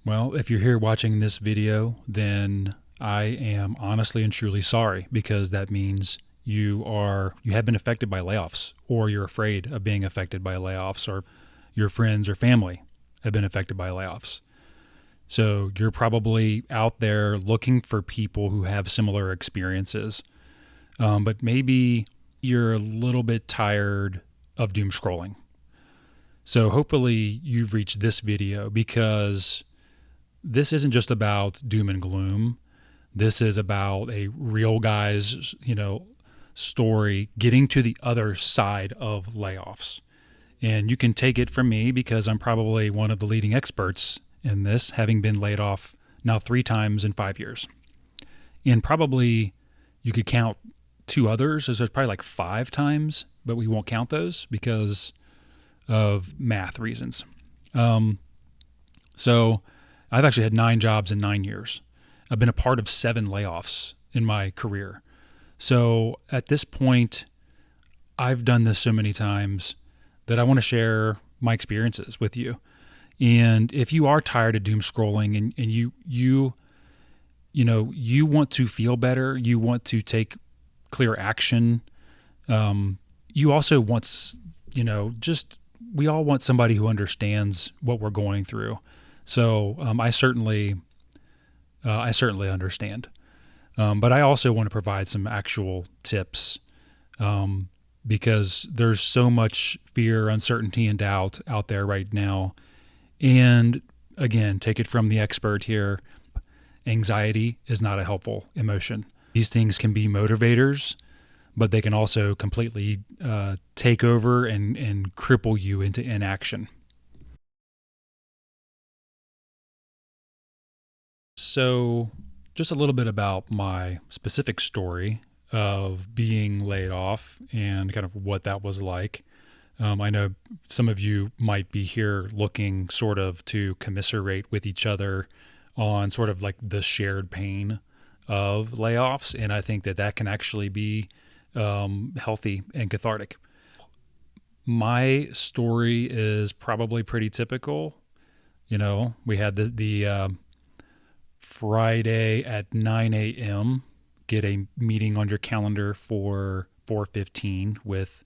Well, if you're here watching this video, then I am honestly and truly sorry because that means you have been affected by layoffs, or you're afraid of being affected by layoffs, or your friends or family have been affected by layoffs. So you're probably out there looking for people who have similar experiences. But maybe you're a little bit tired of doom scrolling. So hopefully you've reached this video because this isn't just about doom and gloom. This is about a real guy's, story getting to the other side of layoffs. And you can take it from me because I'm probably one of the leading experts in this, having been laid off now 3 times in 5 years. And probably you could count 2 others. So there's probably like 5 times, but we won't count those because of math reasons. So I've actually had 9 jobs in 9 years. I've been a part of 7 layoffs in my career. So at this point, I've done this so many times that I want to share my experiences with you. And if you are tired of doom scrolling and you want to feel better, you want to take clear action, you also want, we all want somebody who understands what we're going through. So I certainly understand. But I also want to provide some actual tips because there's so much fear, uncertainty, and doubt out there right now. And again, take it from the expert here. Anxiety is not a helpful emotion. These things can be motivators, but they can also completely take over and cripple you into inaction. So, just a little bit about my specific story of being laid off and kind of what that was like. I know some of you might be here looking sort of to commiserate with each other on sort of like the shared pain of layoffs. And I think that that can actually be healthy and cathartic. My story is probably pretty typical. We had the Friday at 9 a.m. get a meeting on your calendar for 4:15 with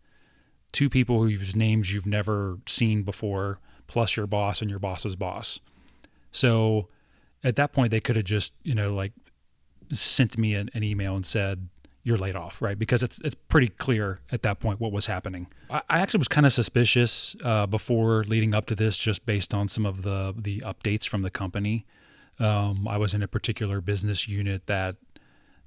2 people whose names you've never seen before, plus your boss and your boss's boss. So at that point, they could have just, sent me an email and said, you're laid off, right? Because it's pretty clear at that point what was happening. I actually was kind of suspicious before leading up to this, just based on some of the updates from the company. I was in a particular business unit that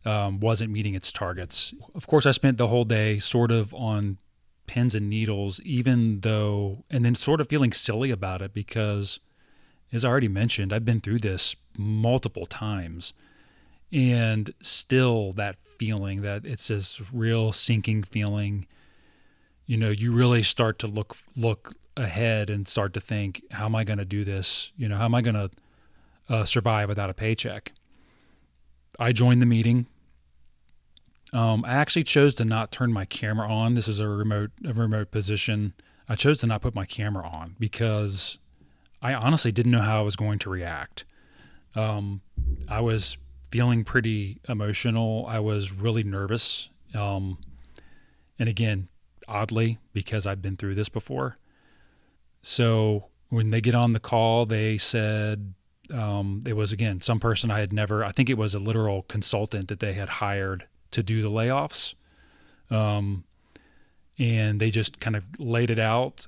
wasn't meeting its targets. Of course, I spent the whole day sort of on pins and needles, and then sort of feeling silly about it because, as I already mentioned, I've been through this multiple times, and still that feeling that it's this real sinking feeling. You really start to look ahead and start to think, how am I going to do this? How am I going to survive without a paycheck? I joined the meeting. I actually chose to not turn my camera on. This is a remote position. I chose to not put my camera on because I honestly didn't know how I was going to react. I was feeling pretty emotional. I was really nervous. And again, oddly, because I've been through this before. So when they get on the call, they said, it was, again, some person I think it was a literal consultant that they had hired to do the layoffs. And they just kind of laid it out.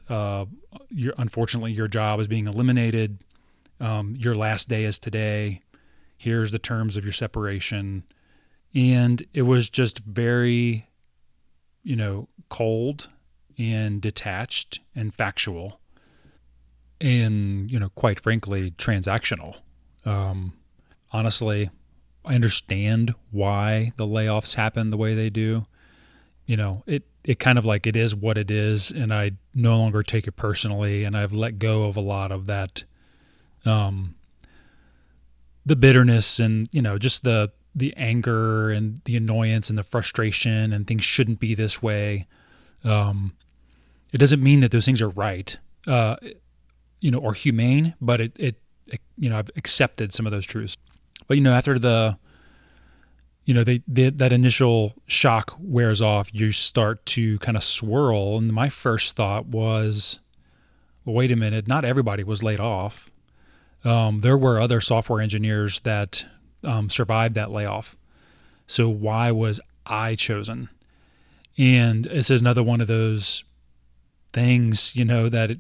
Unfortunately, your job is being eliminated. Your last day is today. Here's the terms of your separation. And it was just very, cold and detached and factual and, quite frankly, transactional. Honestly, I understand why the layoffs happen the way they do. It kind of like, it is what it is, and I no longer take it personally, and I've let go of a lot of that, the bitterness and, just the anger and the annoyance and the frustration and things shouldn't be this way. It doesn't mean that those things are right, or humane, but it I've accepted some of those truths. But after that initial shock wears off, you start to kind of swirl. And my first thought was, well, wait a minute, not everybody was laid off. There were other software engineers that survived that layoff. So why was I chosen? And this is another one of those things, that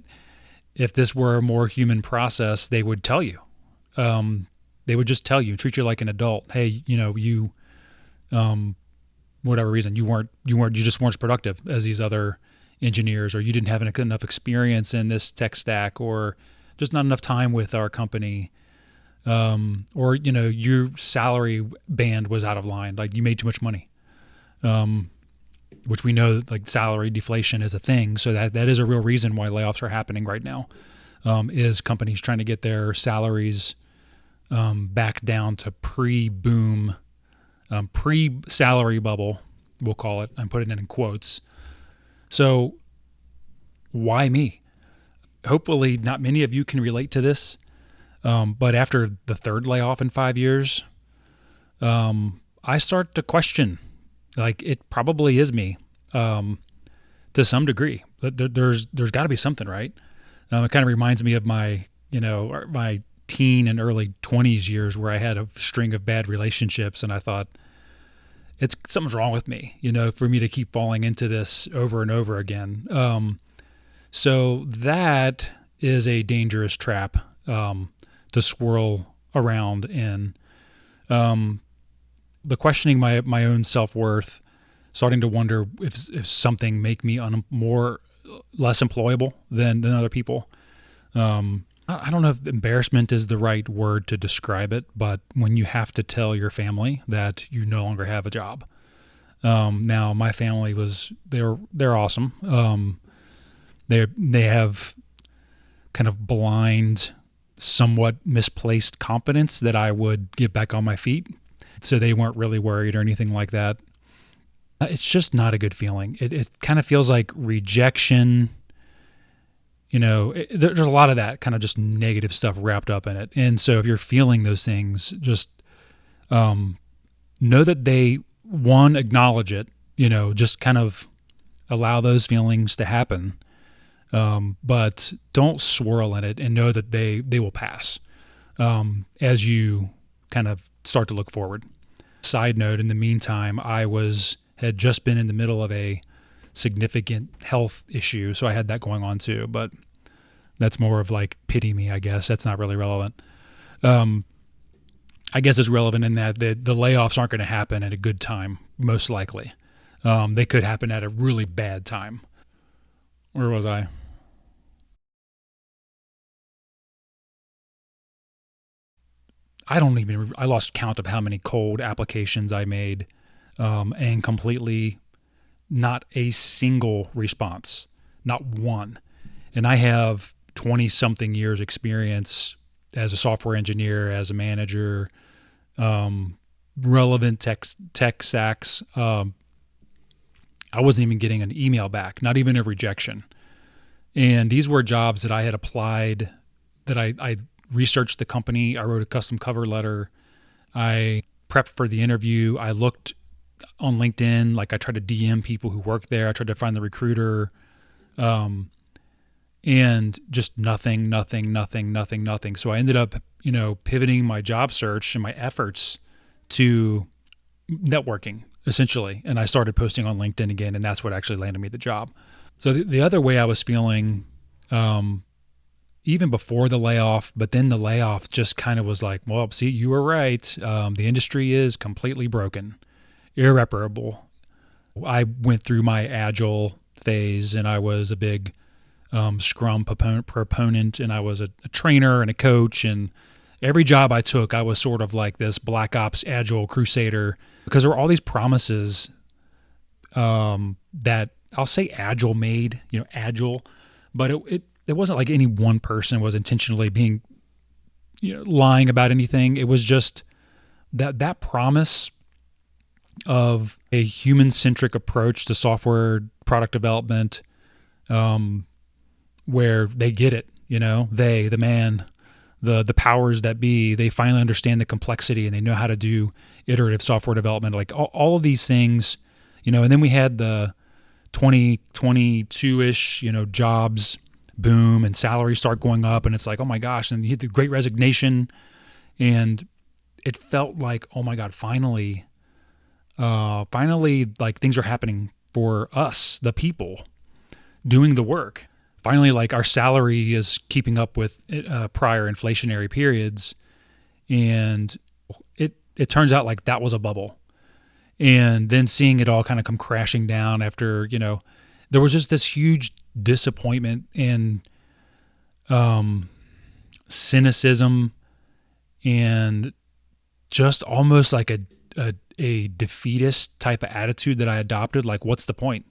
if this were a more human process, they would tell you. They would just tell you, treat you like an adult. Hey, you, whatever reason, you just weren't as productive as these other engineers, or you didn't have enough experience in this tech stack, or just not enough time with our company. Or your salary band was out of line, like you made too much money, which we know like salary deflation is a thing. So that is a real reason why layoffs are happening right now, is companies trying to get their salaries back down to pre-boom, pre-salary bubble, we'll call it. I'm putting it in quotes. So why me? Hopefully not many of you can relate to this. But after the third layoff in 5 years, I start to question, like, it probably is me, to some degree. There's got to be something, right? It kind of reminds me of my teen and early 20s years, where I had a string of bad relationships, and I thought, something's wrong with me, for me to keep falling into this over and over again. So that is a dangerous trap to swirl around in. The questioning my own self-worth, starting to wonder if something make me less employable than other people. I don't know if embarrassment is the right word to describe it, but when you have to tell your family that you no longer have a job. Now my family they're awesome. They have kind of blind, somewhat misplaced confidence that I would get back on my feet. So they weren't really worried or anything like that. It's just not a good feeling. It kind of feels like rejection. There's a lot of that kind of just negative stuff wrapped up in it. And so if you're feeling those things, just know that they, acknowledge it, just kind of allow those feelings to happen. But don't swirl in it, and know that they will pass as you kind of start to look forward. Side note, in the meantime, I had just been in the middle of a significant health issue, so I had that going on too, but that's more of like pity me, I guess. That's not really relevant. I guess it's relevant in that the layoffs aren't going to happen at a good time, most likely. They could happen at a really bad time. Where was I? I lost count of how many cold applications I made, and completely not a single response, not one. And I have 20 something years experience as a software engineer, as a manager, relevant tech stacks. I wasn't even getting an email back, not even a rejection. And these were jobs that I had applied, that I researched the company. I wrote a custom cover letter. I prepped for the interview. I looked on LinkedIn, like I tried to DM people who work there. I tried to find the recruiter, and just nothing. So I ended up, pivoting my job search and my efforts to networking, essentially. And I started posting on LinkedIn again, and that's what actually landed me the job. So the other way I was feeling, even before the layoff, but then the layoff just kind of was like, well, see, you were right. The industry is completely broken, irreparable. I went through my agile phase, and I was a big Scrum proponent, and I was a trainer and a coach, and every job I took, I was sort of like this Black Ops agile crusader, because there were all these promises that I'll say agile made, agile, but it wasn't like any one person was intentionally being, lying about anything. It was just that promise of a human-centric approach to software product development, where they get it, the the powers that be, they finally understand the complexity and they know how to do iterative software development, like all of these things, and then we had the 2022-ish, jobs boom and salaries start going up, and it's like, oh my gosh, and you hit the great resignation, and it felt like, oh my God, finally, like things are happening for us, the people doing the work. Finally, like our salary is keeping up with prior inflationary periods, and it turns out like that was a bubble. And then seeing it all kind of come crashing down after, there was just this huge disappointment and cynicism, and just almost like a defeatist type of attitude that I adopted. Like, what's the point?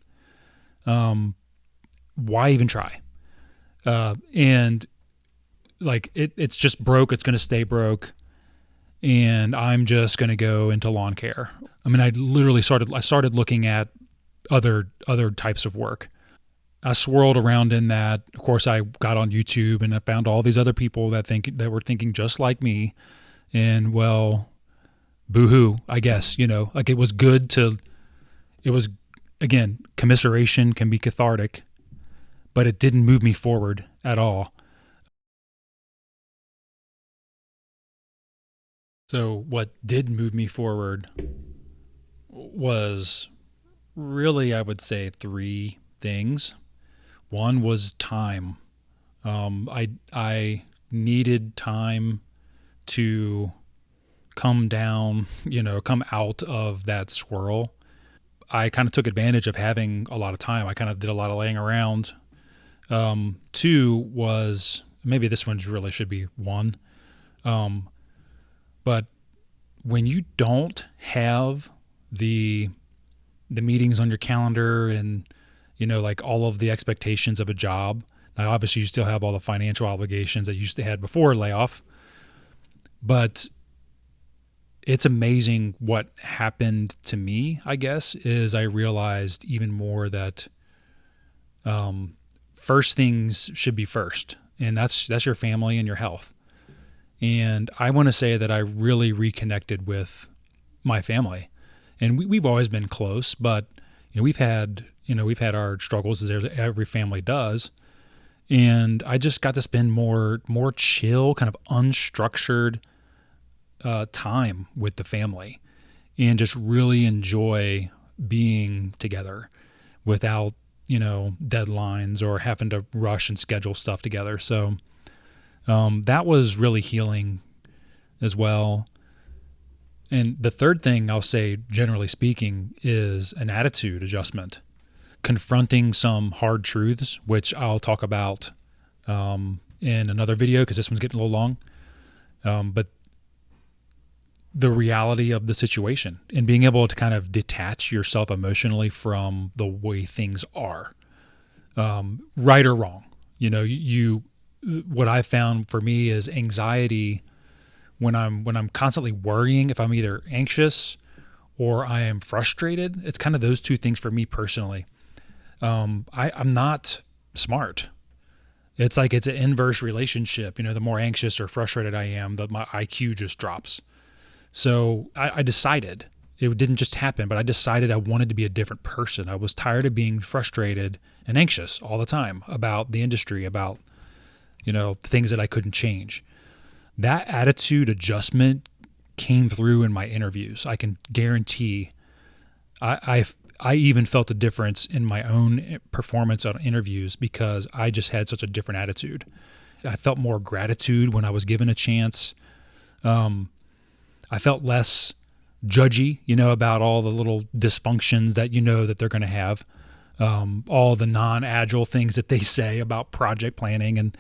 Why even try? And like it's just broke. It's going to stay broke. And I'm just going to go into lawn care. I mean, I started looking at other types of work. I swirled around in that. Of course, I got on YouTube and I found all these other people that were thinking just like me. And well, boo-hoo, I guess, like it was again, commiseration can be cathartic, but it didn't move me forward at all. So what did move me forward was really, I would say, three things. One was time. I needed time to come down, come out of that swirl. I kind of took advantage of having a lot of time. I kind of did a lot of laying around. Two was, maybe this one really should be one. But when you don't have the meetings on your calendar and, like all of the expectations of a job, now obviously you still have all the financial obligations that you used to had before layoff, but it's amazing what happened to me, I guess, is I realized even more that first things should be first, and that's your family and your health. And I want to say that I really reconnected with my family, and we've always been close, but we've had our struggles as every family does. And I just got to spend more chill, kind of unstructured time with the family, and just really enjoy being together without deadlines or having to rush and schedule stuff together. So that was really healing as well. And the third thing I'll say, generally speaking, is an attitude adjustment, confronting some hard truths, which I'll talk about in another video because this one's getting a little long. But the reality of the situation and being able to kind of detach yourself emotionally from the way things are, right or wrong. What I found for me is anxiety when I'm constantly worrying, if I'm either anxious or I am frustrated. It's kind of those two things for me personally. I'm not smart. It's like it's an inverse relationship. The more anxious or frustrated I am, my IQ just drops. So I decided, it didn't just happen, but I decided I wanted to be a different person. I was tired of being frustrated and anxious all the time about the industry, about things that I couldn't change. That attitude adjustment came through in my interviews. I can guarantee I even felt a difference in my own performance on interviews because I just had such a different attitude. I felt more gratitude when I was given a chance. I felt less judgy, about all the little dysfunctions that that they're going to have, all the non-agile things that they say about project planning. And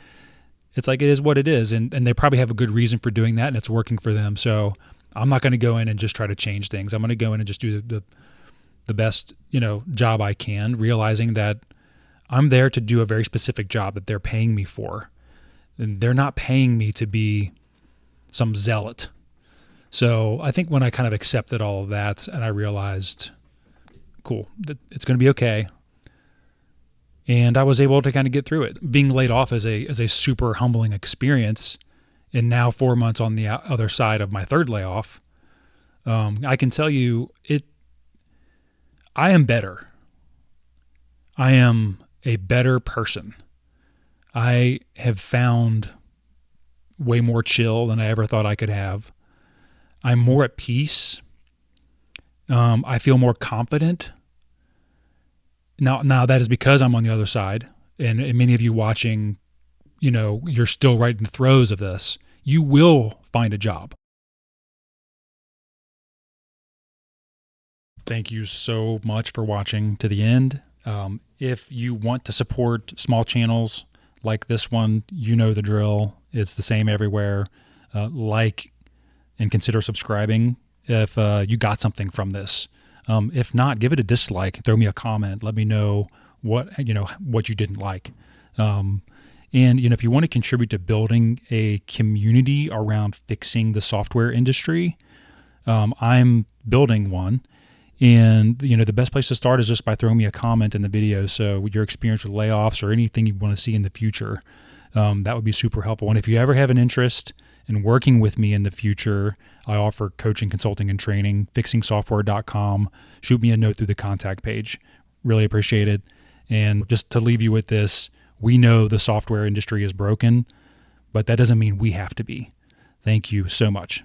it's like, it is what it is. And they probably have a good reason for doing that, and it's working for them. So I'm not going to go in and just try to change things. I'm going to go in and just do the best, job I can, realizing that I'm there to do a very specific job that they're paying me for. And they're not paying me to be some zealot. So I think when I kind of accepted all of that and I realized, cool, it's going to be okay. And I was able to kind of get through it. Being laid off is a super humbling experience. and now 4 months on the other side of my third layoff, I can tell you I am better. I am a better person. I have found way more chill than I ever thought I could have. I'm more at peace. I feel more confident. Now that is because I'm on the other side, and many of you watching, you're still right in the throes of this. You will find a job. Thank you so much for watching to the end. If you want to support small channels like this one, you know the drill. It's the same everywhere. Like and consider subscribing if you got something from this. If not, give it a dislike. Throw me a comment. Let me know what you didn't like. And if you want to contribute to building a community around fixing the software industry, I'm building one. And, the best place to start is just by throwing me a comment in the video. So your experience with layoffs or anything you want to see in the future, that would be super helpful. And if you ever have an interest in working with me in the future, I offer coaching, consulting, and training, fixingsoftware.com. Shoot me a note through the contact page. Really appreciate it. And just to leave you with this, we know the software industry is broken, but that doesn't mean we have to be. Thank you so much.